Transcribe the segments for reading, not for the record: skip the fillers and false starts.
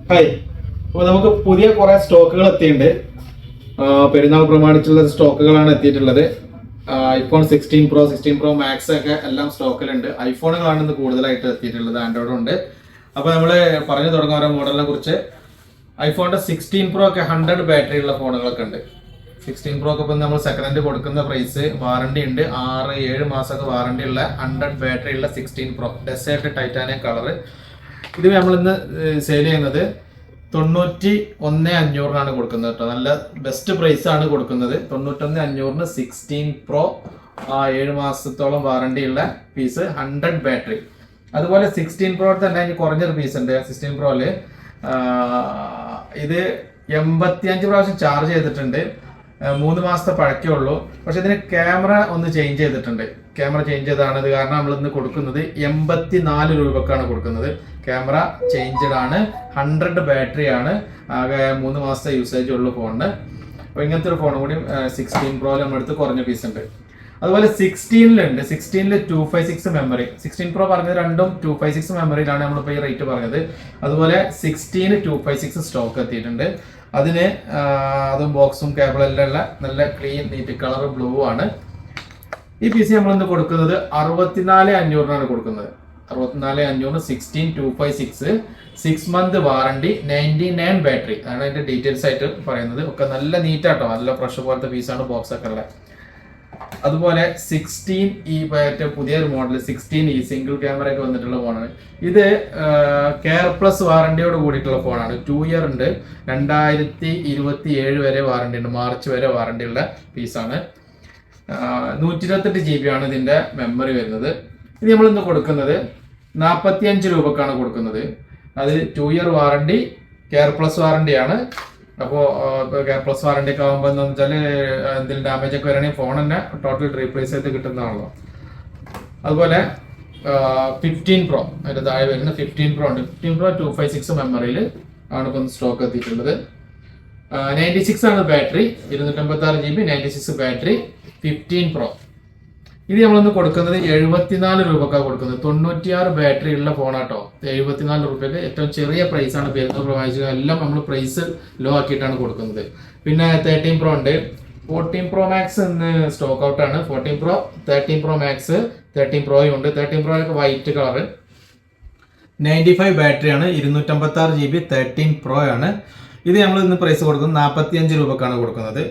Hi. അപ്പോൾ നമുക്ക് പുതിയ കുറെ സ്റ്റോക്കുകൾ എത്തിയിട്ടുണ്ട്. പെരുന്നാൾ പ്രമാണിച്ചുള്ള സ്റ്റോക്കുകളാണ് എത്തിയിട്ടുള്ളത്. ഐഫോൺ 16 Pro 16 Pro Max ഒക്കെ എല്ലാം സ്റ്റോക്കിലുണ്ട്. ഐഫോണുകളാണ് ഇന്ന് കൂടുതലായിട്ട് എത്തിയിട്ടുള്ളത്, ആൻഡ്രോയിഡ് ഉണ്ട്. അപ്പോൾ നമ്മൾ പറഞ്ഞു തുടങ്ങാൻ ഓരോ മോഡലിനെ കുറിച്ച്. ഐഫോണിന്റെ 16 Pro ഒക്കെ 100 ബാറ്ററി ഉള്ള ഫോണുകളൊക്കെ ഉണ്ട്. 16 Pro ഒക്കെ ഇപ്പം നമ്മൾ സെക്കൻഡ് ഹാൻഡ് കൊടുക്കുന്ന പ്രൈസ്, വാറണ്ടി ഉണ്ട്, 6-7 മാസമൊക്കെ വാറണ്ടി ഉള്ള 100 ബാറ്ററി ഉള്ള 16 Pro ഡെസേർട്ട് ടൈറ്റാനിയം കളർ. ഇത് നമ്മൾ ഇന്ന് സെയിൽ ചെയ്യുന്നത് 91,500 കൊടുക്കുന്നത് കേട്ടോ. നല്ല ബെസ്റ്റ് പ്രൈസ് ആണ് കൊടുക്കുന്നത്. 91,500 16 Pro 7 മാസത്തോളം വാറണ്ടി ഉള്ള പീസ്, 100 ബാറ്ററി. അതുപോലെ 16 Pro തന്നെ അതിന് കുറഞ്ഞൊരു പീസ് ഉണ്ട്. 16 Proയില് ഇത് 85 പ്രാവശ്യം ചാർജ് ചെയ്തിട്ടുണ്ട്. 3 മാസത്തെ പഴക്കേ ഉള്ളൂ. പക്ഷെ ഇതിന് ക്യാമറ ഒന്ന് ചേഞ്ച് ചെയ്തിട്ടുണ്ട്. ക്യാമറ ചേഞ്ച് ചെയ്താണ് ഇത്. കാരണം നമ്മൾ ഇന്ന് കൊടുക്കുന്നത് 84 രൂപക്കാണ് കൊടുക്കുന്നത്. ക്യാമറ ചേഞ്ച്ഡ് ആണ്, 100 ബാറ്ററി ആണ്, ആകെ 3 മാസത്തെ യൂസേജ് ഉള്ളൂ ഫോണിന്. അപ്പോൾ ഇങ്ങനത്തെ ഒരു ഫോൺ കൂടി 16 Pro നമ്മളെടുത്ത് കുറഞ്ഞ പീസ് ഉണ്ട്. അതുപോലെ 16-ലുണ്ട്. 16-ല് 256 മെമ്മറി. 16 Pro പറഞ്ഞത് രണ്ടും 256 മെമ്മറിയിലാണ് നമ്മളിപ്പോൾ ഈ റേറ്റ് പറഞ്ഞത്. അതുപോലെ 16 256 സ്റ്റോക്ക് എത്തിയിട്ടുണ്ട്. അതിന് അതും ബോക്സും കേബിളും എല്ലാം ഉള്ള നല്ല ക്ലീൻ നീറ്റ് കളർ ബ്ലൂ ആണ്. ഈ പീസ് നമ്മളിന്ന് കൊടുക്കുന്നത് 64,500 കൊടുക്കുന്നത്. 64,500 16 256 6 മന്ത് വാറണ്ടി, 99 ബാറ്ററി. അതാണ് അതിന്റെ ഡീറ്റെയിൽസ് ആയിട്ട് പറയുന്നത്. ഒക്കെ നല്ല നീറ്റാട്ടോ, നല്ല ഫ്രഷ് പോലത്തെ പീസാണ്, ബോക്സ് ഒക്കെ ഉള്ളത്. അതുപോലെ 16E പുതിയൊരു മോഡൽ 16E സിംഗിൾ ക്യാമറ ഒക്കെ വന്നിട്ടുള്ള ഫോണാണ് ഇത്. കെയർ പ്ലസ് വാറണ്ടിയോട് കൂടിയിട്ടുള്ള ഫോണാണ്. 2 ഇയർ ഉണ്ട്, 2027 വരെ വാറണ്ടി ഉണ്ട്, മാർച്ച് വരെ വാറണ്ടി ഉള്ള പീസാണ്. 128 GB ആണ് ഇതിന്റെ മെമ്മറി വരുന്നത്. ഇത് നമ്മൾ ഇന്ന് കൊടുക്കുന്നത് 45 രൂപക്കാണ് കൊടുക്കുന്നത്. അത് 2 ഇയർ വാറണ്ടി, കെയർ പ്ലസ് വാറണ്ടിയാണ്. അപ്പോൾ കെയർ പ്ലസ് വാറണ്ടി ഒക്കെ ആകുമ്പോൾ എന്താണെന്ന് വെച്ചാൽ എന്തെങ്കിലും ഡാമേജ് ഒക്കെ വരണമെങ്കിൽ ഫോൺ തന്നെ ടോട്ടൽ റീപ്ലേസ് ചെയ്ത് കിട്ടുന്നതാണല്ലോ. അതുപോലെ 15 Pro അതിന്റെ താഴെ വരുന്ന 15 Pro ഉണ്ട്. 15 Pro 256 മെമ്മറിയിൽ ആണ് ഇപ്പം സ്റ്റോക്ക് എത്തിയിട്ടുള്ളത്. 96 ആണ് ബാറ്ററി, 256 GB 96 ബാറ്ററി 15 Pro. ഇത് നമ്മളൊന്ന് കൊടുക്കുന്നത് 74 രൂപക്കാണ് കൊടുക്കുന്നത്. 96 ബാറ്ററി ഉള്ള ഫോണാട്ടോ. 74 രൂപയ്ക്ക് ഏറ്റവും ചെറിയ പ്രൈസ് ആണ് പെരുന്നാൾ പ്രമാണിച്ച്. എല്ലാം നമ്മൾ പ്രൈസ് ലോ ആക്കിയിട്ടാണ് കൊടുക്കുന്നത്. പിന്നെ 13 Pro ഉണ്ട്. 14 Pro Max ഇന്ന് സ്റ്റോക്ക് ഔട്ട് ആണ്. 14 Pro 13 Pro Max 13 Pro ഉണ്ട്. 13 Pro ഒക്കെ വൈറ്റ് കളർ, 95 ബാറ്ററിയാണ്, 256 GB 13 Pro ആണ്. ഇത് നമ്മൾ ഇന്ന് പ്രൈസ് കൊടുക്കുന്നത് 45 രൂപക്കാണ് കൊടുക്കുന്നത്.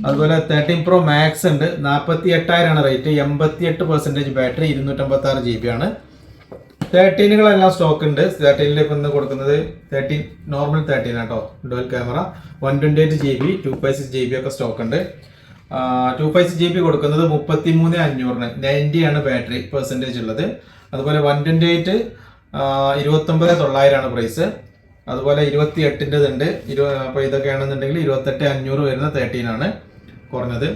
അതുപോലെ 13 Pro Max ഉണ്ട്, 48,000 റേറ്റ്, 88% ബാറ്ററി, 256 GB ആണ്. 13-കളെല്ലാം സ്റ്റോക്ക് ഉണ്ട്. 13-ൽ ഇപ്പം ഇന്ന് കൊടുക്കുന്നത് 13 നോർമൽ 13 ആട്ടോ, ഡുവൽ ക്യാമറ, 128 GB 256 GB ഒക്കെ സ്റ്റോക്ക് ഉണ്ട്. 256 GB കൊടുക്കുന്നത് 33,500, 90 ആണ് ബാറ്ററി പെർസെൻറ്റേജ് ഉള്ളത്. അതുപോലെ 128 29,900 പ്രൈസ്. അതുപോലെ 28-ൻ്റെത് ഉണ്ട്. അപ്പോൾ ഇതൊക്കെയാണെന്നുണ്ടെങ്കിൽ 28,500 വരുന്ന 13 ആണ് കുറഞ്ഞത്.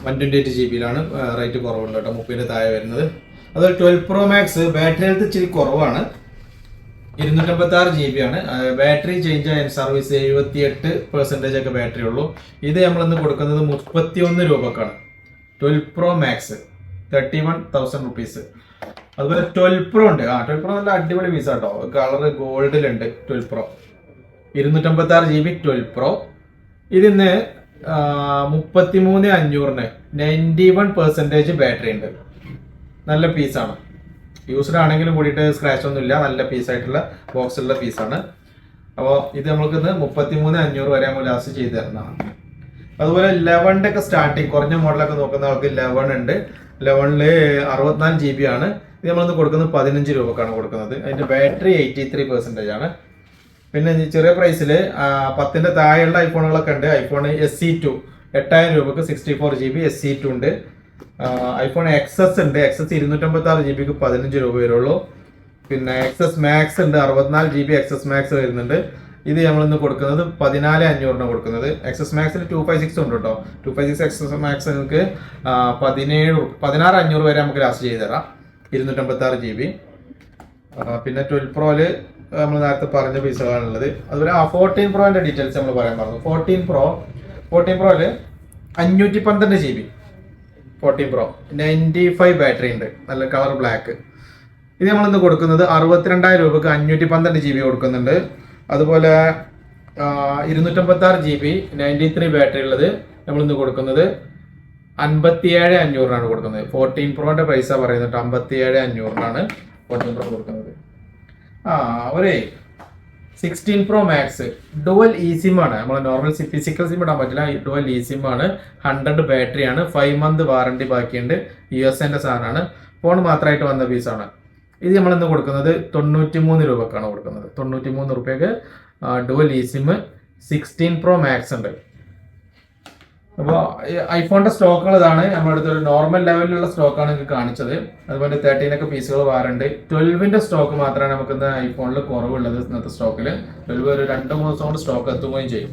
128 GB-യിലാണ് റേറ്റ് കുറവുണ്ട് കേട്ടോ, 30-ൻ്റെ താഴെ വരുന്നത്. അതുപോലെ 12 Pro Max ബാറ്ററി ഹെൽത്ത് ഇച്ചിരി കുറവാണ്, 256 GB ആണ്. ബാറ്ററി ചേഞ്ച് ആയ സർവീസ് 78% ഒക്കെ ബാറ്ററി ഉള്ളൂ. ഇത് നമ്മളിന്ന് കൊടുക്കുന്നത് 31 രൂപക്കാണ്. 12 Pro Max 31,000 റുപ്പീസ്. അതുപോലെ 12 Pro ഉണ്ട്. 12 Pro നല്ല അടിപൊളി പീസ് ആട്ടോ, കളർ ഗോൾഡിലുണ്ട്. 12 Pro 256 GB 12 Pro. ഇതിന്ന് 33,500 91% ബാറ്ററി ഉണ്ട്. നല്ല പീസാണ്, യൂസ്ഡ് ആണെങ്കിലും കൂടിയിട്ട് സ്ക്രാച്ച് ഒന്നും ഇല്ല, നല്ല പീസായിട്ടുള്ള ബോക്സുള്ള പീസാണ്. അപ്പോൾ ഇത് നമുക്ക് ഇന്ന് 33,500 വരെ നമ്മൾ ലാസ്റ്റ് ചെയ്ത് തരുന്നതാണ്. അതുപോലെ 11-ൻ്റെ ഒക്കെ സ്റ്റാർട്ടിങ് കുറഞ്ഞ മോഡലൊക്കെ നോക്കുന്ന ആൾക്ക് 11 ഉണ്ട്. 11-ല് 64 GB ആണ്. ഇത് നമ്മളിന്ന് കൊടുക്കുന്നത് 15 രൂപക്കാണ് കൊടുക്കുന്നത്. അതിന്റെ ബാറ്ററി 83% ആണ്. പിന്നെ ചെറിയ പ്രൈസിൽ 10-ൻ്റെ താഴെയുള്ള ഐഫോണുകളൊക്കെ ഉണ്ട്. ഐഫോൺ SE2 8,000 രൂപക്ക് 64 GB SE2 ഉണ്ട്. ഐഫോൺ XS ഉണ്ട്. XS 256 GB 15 രൂപ വരുള്ളൂ. പിന്നെ XS Max ഉണ്ട്, 64 GB XS Max വരുന്നുണ്ട്. ഇത് നമ്മളിന്ന് കൊടുക്കുന്നത് 14,500 കൊടുക്കുന്നത്. XS Maxൽ 256 ഉണ്ട് കേട്ടോ. 256 XS Max നിങ്ങൾക്ക് 16,500 വരെ നമുക്ക് ലാസ്റ്റ് ചെയ്ത് തരാം, 256 GB. പിന്നെ 12 Proയില് നമ്മൾ നേരത്തെ പറഞ്ഞ പീസുകളാണുള്ളത്. അതുപോലെ 14 Proന്റെ ഡീറ്റെയിൽസ് നമ്മൾ പറയാൻ പറഞ്ഞു. 14 Proയില് 512 GB 14 Pro 95 ബാറ്ററി ഉണ്ട്, നല്ല കളർ ബ്ലാക്ക്. ഇത് നമ്മളിന്ന് കൊടുക്കുന്നത് 62,000 രൂപക്ക് 512 GB കൊടുക്കുന്നുണ്ട്. അതുപോലെ 256 GB 93 ബാറ്ററി ഉള്ളത് നമ്മളിന്ന് കൊടുക്കുന്നത് 57,500 കൊടുക്കുന്നത്. 14 Proന്റെ പൈസ പറയുന്നുണ്ട് 57,500 14 Pro കൊടുക്കുന്നത്. ഒരു 16 Pro Max dual E SIM ആണ്. നമ്മൾ നോർമൽ ഫിസിക്കൽ സിം ഇടാൻ പറ്റില്ല. ഡുവൽ ഇ സിം ആണ്. 100 ബാറ്ററി ആണ്. 5 month വാറണ്ടി ബാക്കിയുണ്ട്. USA സാധനമാണ്. ഫോൺ മാത്രമായിട്ട് വന്ന പീസാണ്. ഇത് നമ്മളിന്ന് കൊടുക്കുന്നത് 93 രൂപക്കാണ് കൊടുക്കുന്നത്. 93 രൂപയ്ക്ക് dual E SIM 16 Pro Max ഉണ്ട്. അപ്പോൾ ഐഫോണിന്റെ സ്റ്റോക്കുകൾ ഇതാണ്. നമ്മുടെ അടുത്ത് ഒരു നോർമൽ ലെവലിലുള്ള സ്റ്റോക്കാണ് നിങ്ങൾക്ക് കാണിച്ചത്. അതുപോലെ 13 പീസുകൾ വാറുണ്ട്. 12 സ്റ്റോക്ക് മാത്രമാണ് നമുക്ക് ഇന്ന് ഐഫോണിൽ കുറവുള്ളത്. ഇന്നത്തെ സ്റ്റോക്കിൽ 12 ഒരു 2-3 ദിവസം കൊണ്ട് സ്റ്റോക്ക് എത്തുകയും ചെയ്യും.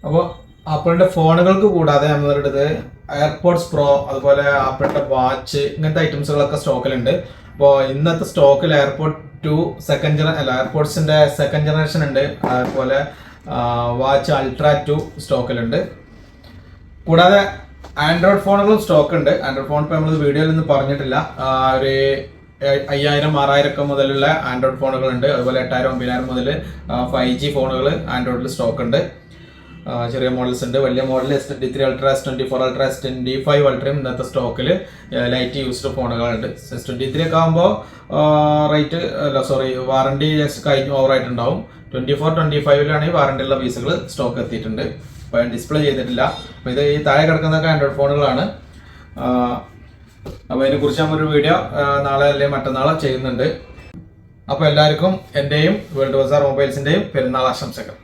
അപ്പോൾ ആപ്പിളിന്റെ ഫോണുകൾക്ക് കൂടാതെ നമ്മളുടെ അടുത്ത് എയർപോഡ്സ് പ്രോ, അതുപോലെ ആപ്പിളിന്റെ വാച്ച്, ഇങ്ങനത്തെ ഐറ്റംസുകളൊക്കെ സ്റ്റോക്കിലുണ്ട്. അപ്പോൾ ഇന്നത്തെ സ്റ്റോക്കിൽ എയർപോഡ് 2 എയർപോഡ്സിന്റെ സെക്കൻഡ് ജനറേഷൻ ഉണ്ട്. അതുപോലെ വാച്ച് അൾട്ര 2 സ്റ്റോക്കിലുണ്ട്. കൂടാതെ ആൻഡ്രോയിഡ് ഫോണുകളും സ്റ്റോക്ക് ഉണ്ട്. ആൻഡ്രോയിഡ് ഫോൺ ഇപ്പോൾ നമ്മൾ വീഡിയോയിൽ ഒന്നും പറഞ്ഞിട്ടില്ല. ഒരു 5,000-6,000 മുതലുള്ള ആൻഡ്രോയിഡ് ഫോണുകളുണ്ട്. അതുപോലെ 8,000-9,000 മുതൽ 5G ഫോണുകൾ ആൻഡ്രോയിഡിൽ സ്റ്റോക്ക് ഉണ്ട്. ചെറിയ മോഡൽസ് ഉണ്ട്. വലിയ model S23 Ultra, S24 Ultra, S25 Ultra ഇന്നത്തെ സ്റ്റോക്കിൽ ലൈറ്റ് യൂസ്ഡ് ഫോണുകളുണ്ട്. S23 ഒക്കെ ആകുമ്പോൾ വാറണ്ടി കഴിഞ്ഞ് ഓവറായിട്ടുണ്ടാവും. 24-25 ഈ വാറണ്ടിയുള്ള പീസുകൾ സ്റ്റോക്ക് എത്തിയിട്ടുണ്ട്. അപ്പോൾ ഡിസ്പ്ലേ ചെയ്തിട്ടില്ല. അപ്പോൾ ഇത് ഈ താഴെ കിടക്കുന്നതൊക്കെ ആൻഡ്രോയിഡ് ഫോണുകളാണ്. അപ്പോൾ ഇതിനെക്കുറിച്ച് നമ്മളൊരു വീഡിയോ നാളെ അല്ലെങ്കിൽ മറ്റന്നാളെ ചെയ്യുന്നുണ്ട്. അപ്പോൾ എല്ലാവർക്കും എൻ്റെയും വേൾഡ് ബസാർ മൊബൈൽസിൻ്റെയും പെരുന്നാൾ ആശംസകൾ.